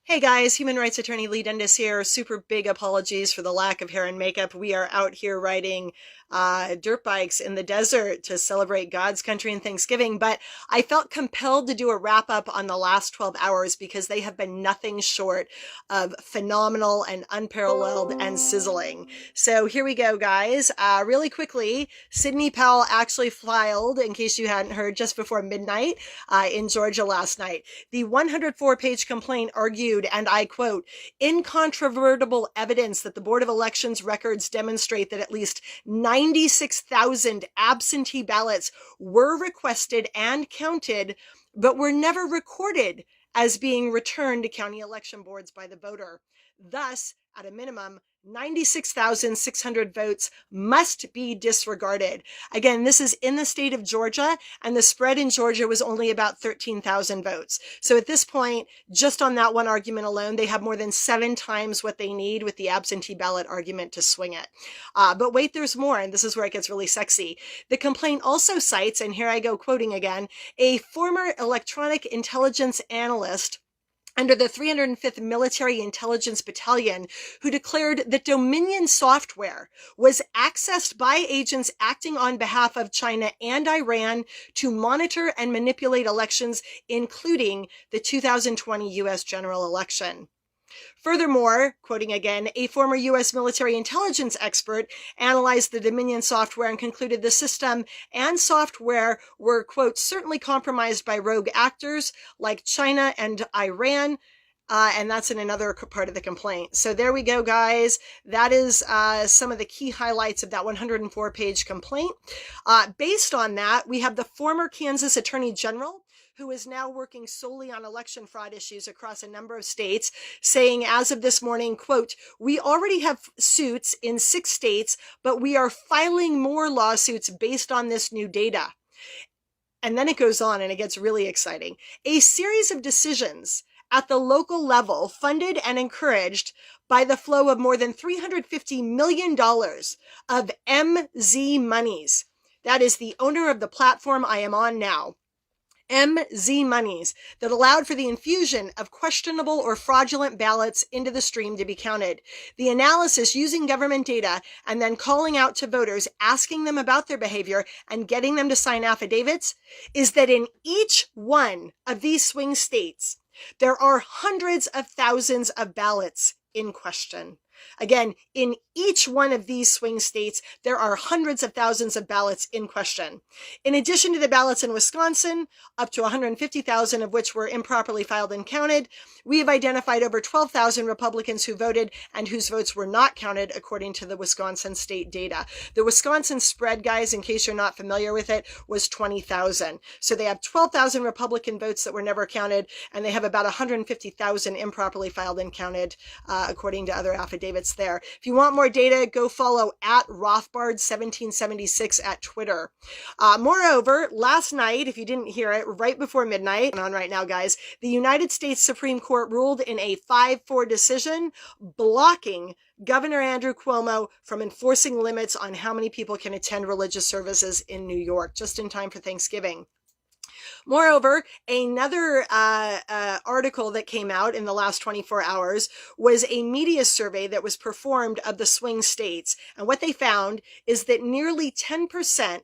Hey guys, human rights attorney Leigh Dundas here. Super big apologies for the lack of hair and makeup. We are out here riding dirt bikes in the desert to celebrate God's country and Thanksgiving, but I felt compelled to do a wrap up on the last 12 hours because they have been nothing short of phenomenal and unparalleled and sizzling. So here we go, guys. Really quickly, Sidney Powell actually filed, in case you hadn't heard, just before midnight in Georgia last night. The 104-page complaint argued, and I quote, incontrovertible evidence that the Board of Elections records demonstrate that at least 96,000 absentee ballots were requested and counted, but were never recorded as being returned to county election boards by the voter. Thus, at a minimum, 96,600 votes must be disregarded. Again, this is in the state of Georgia, and the spread in Georgia was only about 13,000 votes. So at this point, just on that one argument alone, they have more than 7 times what they need with the absentee ballot argument to swing it. But wait, there's more, and this is where it gets really sexy. The complaint also cites, and here I go quoting again, a former electronic intelligence analyst under the 305th Military Intelligence Battalion, who declared that Dominion software was accessed by agents acting on behalf of China and Iran to monitor and manipulate elections, including the 2020 U.S. general election. Furthermore, quoting again, a former U.S. military intelligence expert analyzed the Dominion software and concluded the system and software were, quote, certainly compromised by rogue actors like China and Iran. And that's in another part of the complaint. So there we go, guys. That is some of the key highlights of that 104-page complaint. Based on that, we have the former Kansas Attorney General, who is now working solely on election fraud issues across a number of states, saying as of this morning, quote, we already have suits in 6 states, but we are filing more lawsuits based on this new data. And then it goes on and it gets really exciting. A series of decisions at the local level, funded and encouraged by the flow of more than $350 million of MZ monies. That is the owner of the platform I am on now. MZ monies that allowed for the infusion of questionable or fraudulent ballots into the stream to be counted. The analysis using government data and then calling out to voters, asking them about their behavior and getting them to sign affidavits is that in each one of these swing states, there are hundreds of thousands of ballots in question. Again, in each one of these swing states, there are hundreds of thousands of ballots in question. In addition to the ballots in Wisconsin, up to 150,000 of which were improperly filed and counted, we have identified over 12,000 Republicans who voted and whose votes were not counted according to the Wisconsin state data. The Wisconsin spread, guys, in case you're not familiar with it, was 20,000. So they have 12,000 Republican votes that were never counted, and they have about 150,000 improperly filed and counted, according to other affidavits there. If you want more data, go follow at Rothbard1776 at Twitter. Moreover, last night, if you didn't hear it, right before midnight, on right now, guys, the United States Supreme Court ruled in a 5-4 decision blocking Governor Andrew Cuomo from enforcing limits on how many people can attend religious services in New York, just in time for Thanksgiving. Moreover, another article that came out in the last 24 hours was a media survey that was performed of the swing states. And what they found is that nearly 10%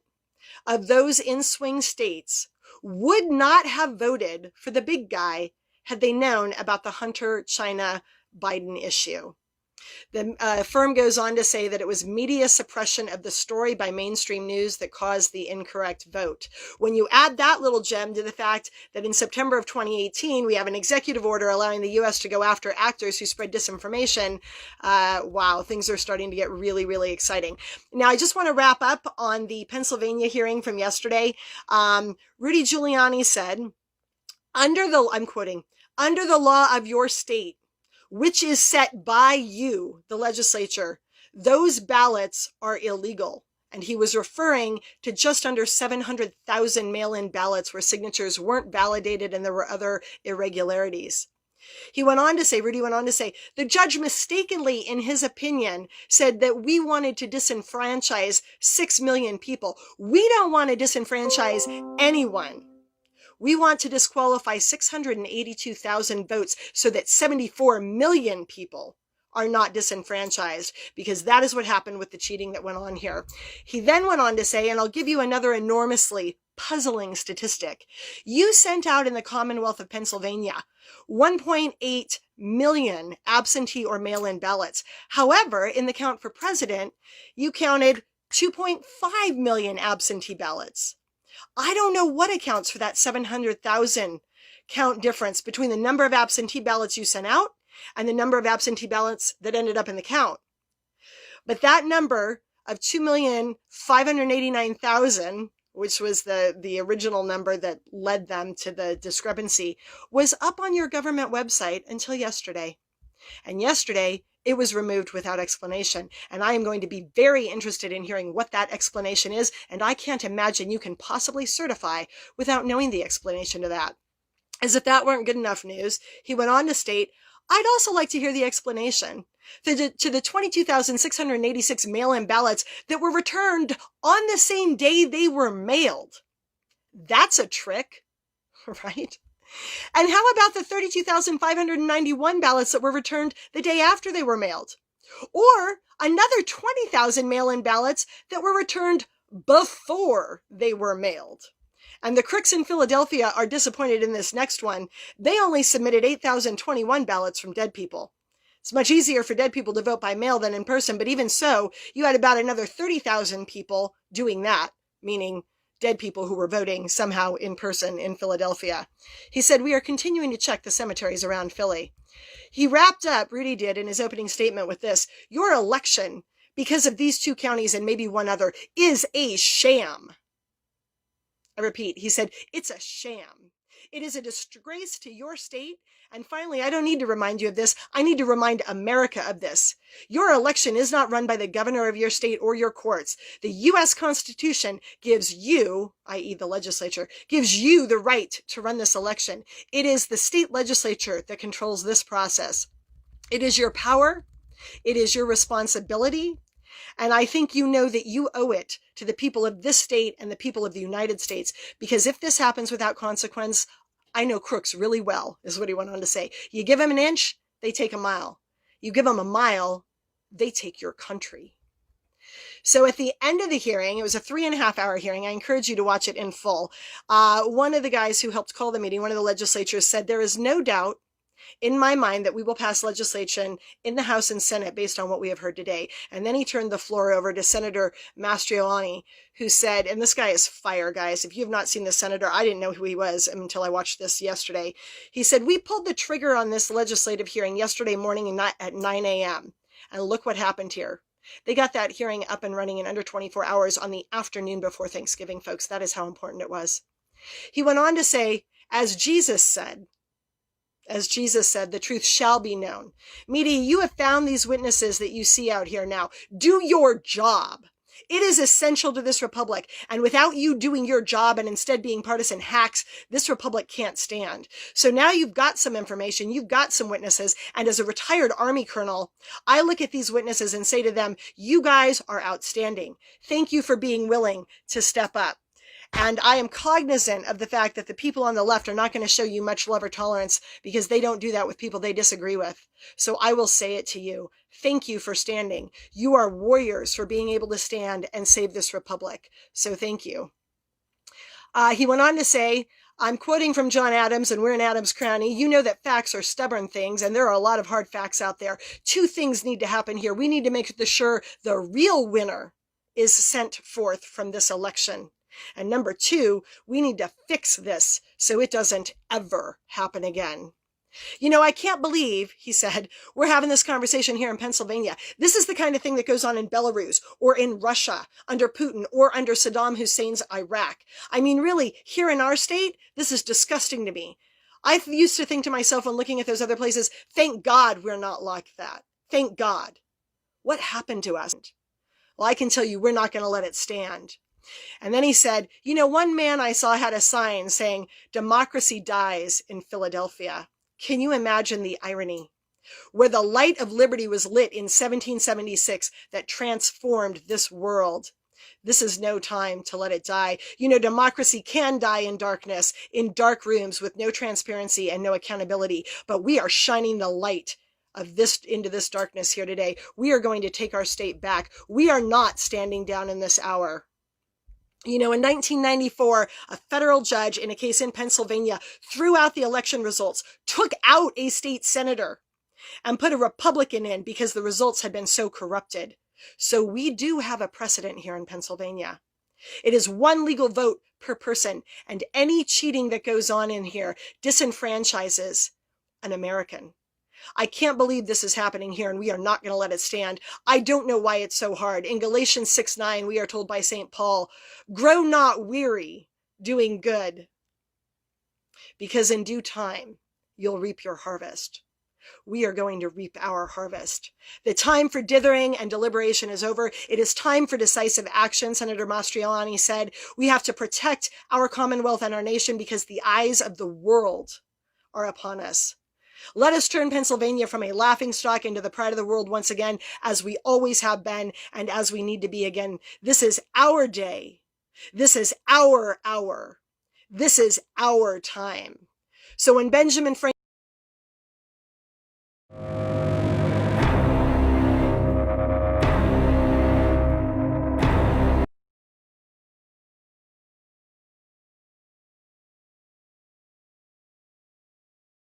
of those in swing states would not have voted for the big guy had they known about the Hunter-China Biden issue. The firm goes on to say that it was media suppression of the story by mainstream news that caused the incorrect vote. When you add that little gem to the fact that in September of 2018, we have an executive order allowing the U.S. to go after actors who spread disinformation, wow, things are starting to get really, really exciting. Now, I just want to wrap up on the Pennsylvania hearing from yesterday. Rudy Giuliani said, I'm quoting, under the law of your state, which is set by you, the legislature, those ballots are illegal. And he was referring to just under 700,000 mail-in ballots where signatures weren't validated and there were other irregularities. Rudy went on to say, the judge mistakenly, in his opinion, said that we wanted to disenfranchise 6 million people. We don't want to disenfranchise anyone. We want to disqualify 682,000 votes so that 74 million people are not disenfranchised, because that is what happened with the cheating that went on here. He then went on to say, and I'll give you another enormously puzzling statistic. You sent out in the Commonwealth of Pennsylvania 1.8 million absentee or mail-in ballots. However, in the count for president, you counted 2.5 million absentee ballots. I don't know what accounts for that 700,000 count difference between the number of absentee ballots you sent out and the number of absentee ballots that ended up in the count. But that number of 2,589,000, which was the original number that led them to the discrepancy, was up on your government website until yesterday. And yesterday, it was removed without explanation. And I am going to be very interested in hearing what that explanation is. And I can't imagine you can possibly certify without knowing the explanation to that. As if that weren't good enough news, he went on to state, I'd also like to hear the explanation to the 22,686 mail-in ballots that were returned on the same day they were mailed. That's a trick, right? And how about the 32,591 ballots that were returned the day after they were mailed? Or another 20,000 mail-in ballots that were returned before they were mailed? And the crooks in Philadelphia are disappointed in this next one. They only submitted 8,021 ballots from dead people. It's much easier for dead people to vote by mail than in person, but even so, you had about another 30,000 people doing that, meaning dead people who were voting somehow in person in Philadelphia. He said, we are continuing to check the cemeteries around Philly. He wrapped up, Rudy did, in his opening statement with this, your election, because of these two counties and maybe one other, is a sham. I repeat, he said, it's a sham. It is a disgrace to your state. And finally, I don't need to remind you of this. I need to remind America of this. Your election is not run by the governor of your state or your courts. The U.S. Constitution gives you, i.e. the legislature, gives you the right to run this election. It is the state legislature that controls this process. It is your power. It is your responsibility. And I think you know that you owe it to the people of this state and the people of the United States, because if this happens without consequence, I know crooks really well, is what he went on to say. You give them an inch, they take a mile. You give them a mile, they take your country. So at the end of the hearing, it was a 3.5-hour hearing. I encourage you to watch it in full. One of the guys who helped call the meeting, one of the legislators, said, there is no doubt in my mind that we will pass legislation in the House and Senate based on what we have heard today. And then he turned the floor over to Senator Mastriani, who said, and this guy is fire, guys. If you have not seen the senator, I didn't know who he was until I watched this yesterday. He said, we pulled the trigger on this legislative hearing yesterday morning at 9 a.m. And look what happened here. They got that hearing up and running in under 24 hours on the afternoon before Thanksgiving, folks. That is how important it was. He went on to say, as Jesus said, the truth shall be known. Media, you have found these witnesses that you see out here now. Do your job. It is essential to this republic. And without you doing your job and instead being partisan hacks, this republic can't stand. So now you've got some information. You've got some witnesses. And as a retired Army colonel, I look at these witnesses and say to them, you guys are outstanding. Thank you for being willing to step up. And I am cognizant of the fact that the people on the left are not going to show you much love or tolerance because they don't do that with people they disagree with. So I will say it to you. Thank you for standing. You are warriors for being able to stand and save this republic. So thank you. He went on to say, I'm quoting from John Adams, and we're in Adams County. You know that facts are stubborn things, and there are a lot of hard facts out there. Two things need to happen here. We need to make sure the real winner is sent forth from this election. And number two, we need to fix this so it doesn't ever happen again. You know, I can't believe, he said, we're having this conversation here in Pennsylvania. This is the kind of thing that goes on in Belarus or in Russia under Putin or under Saddam Hussein's Iraq. I mean, really, here in our state, this is disgusting to me. I used to think to myself when looking at those other places, thank God we're not like that. Thank God. What happened to us? Well, I can tell you we're not going to let it stand. And then he said, you know, one man I saw had a sign saying, democracy dies in Philadelphia. Can you imagine the irony? Where the light of liberty was lit in 1776 that transformed this world. This is no time to let it die. You know, democracy can die in darkness, in dark rooms with no transparency and no accountability, but we are shining the light of this into this darkness here today. We are going to take our state back. We are not standing down in this hour. You know, in 1994, a federal judge in a case in Pennsylvania threw out the election results, took out a state senator, and put a Republican in because the results had been so corrupted. So we do have a precedent here in Pennsylvania. It is one legal vote per person, and any cheating that goes on in here disenfranchises an American. I can't believe this is happening here, and we are not going to let it stand. I don't know why it's so hard. In Galatians 6:9, we are told by St. Paul, grow not weary doing good, because in due time, you'll reap your harvest. We are going to reap our harvest. The time for dithering and deliberation is over. It is time for decisive action. Senator Mastriani said, we have to protect our Commonwealth and our nation because the eyes of the world are upon us. Let us turn Pennsylvania from a laughingstock into the pride of the world once again, as we always have been and as we need to be again. This is our day. This is our hour. This is our time. So when Benjamin Franklin